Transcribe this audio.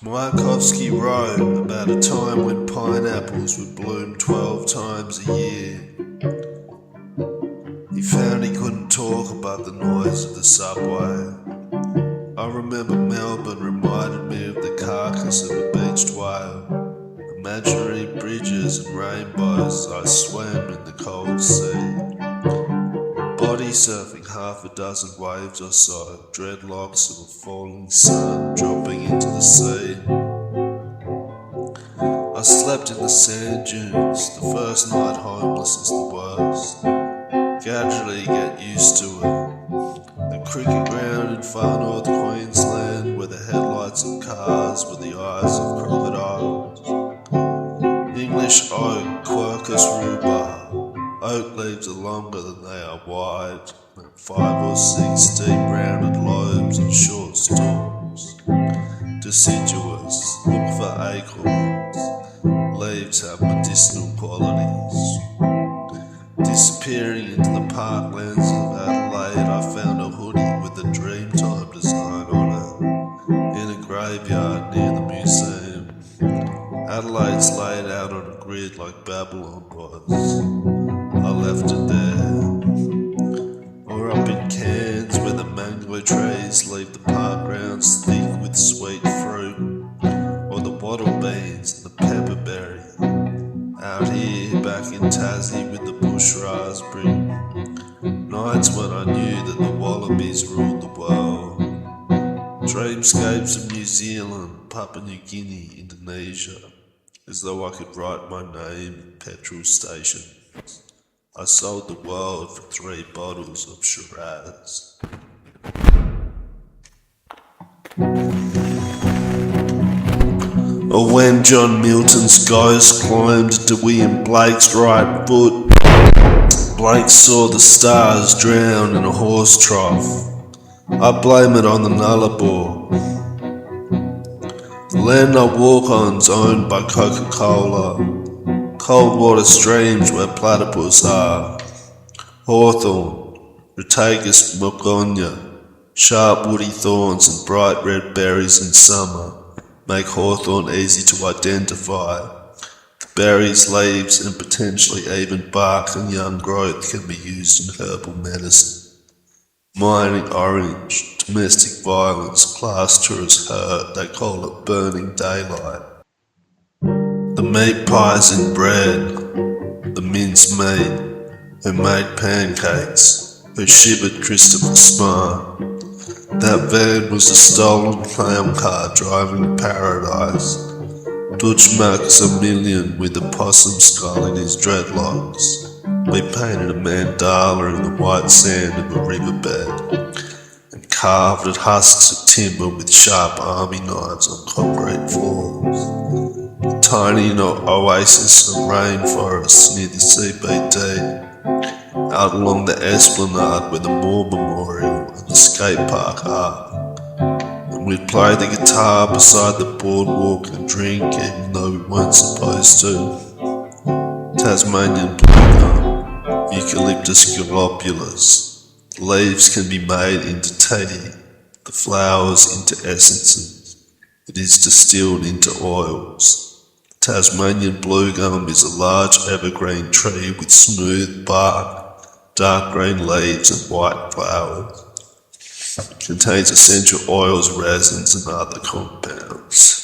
Mayakovsky wrote about a time when pineapples would bloom 12 times a year. He found he couldn't talk above the noise of the subway. I remember Melbourne reminded me of the carcass of a beached whale. Imaginary bridges and rainbows I swam in the cold sea. Body surfing half a dozen waves or so, dreadlocks of a falling sun dropping into the sea. I slept in the sand dunes, the first night homeless is the worst. Gradually get used to it. The cricket ground in far north Queensland, where the headlights of cars were the eyes of crocodiles. English oak, Quercus rhubarb. Oak leaves are longer than they are wide, and 5 or 6 deep-rounded lobes and short stalks. Deciduous, look for acorns. Leaves have medicinal qualities. Disappearing into the parklands of Adelaide, I found a hoodie with a Dreamtime design on it, in a graveyard near the museum. Adelaide's laid out on a grid like Babylon was. I left it there. Or up in Cairns, where the mango trees leave the park grounds thick with sweet fruit, or the wattle beans and the pepperberry. Out here, back in Tassie with the bush raspberry. Nights when I knew that the wallabies ruled the world. Dreamscapes of New Zealand, Papua New Guinea, Indonesia, as though I could write my name at petrol stations. I sold the world for 3 bottles of Shiraz. Or when John Milton's ghost climbed to William Blake's right foot, Blake saw the stars drown in a horse trough. I blame it on the Nullarbor. The land I walk on's owned by Coca-Cola. Cold water streams where platypus are. Hawthorn, Rutagus morgonia, sharp woody thorns and bright red berries in summer make hawthorn easy to identify. The berries, leaves and potentially even bark and young growth can be used in herbal medicine. Mining orange, domestic violence classed her as hurt, they call it burning daylight. The meat pies in bread, the mince meat, who made pancakes, who shivered Christopher Smart. That van was a stolen clown car driving to paradise. Dutch Max a million with a possum skull in his dreadlocks. We painted a mandala in the white sand of a riverbed and carved at husks of timber with sharp army knives on concrete floors. A tiny oasis of rainforests near the CBD, out along the esplanade where the Moore Memorial and the skate park are. And we'd play the guitar beside the boardwalk and drink even though we weren't supposed to. Tasmanian blue gum, Eucalyptus globulus. The leaves can be made into tea, the flowers into essences. It is distilled into oils. Tasmanian blue gum is a large evergreen tree with smooth bark, dark green leaves and white flowers. It contains essential oils, resins and other compounds.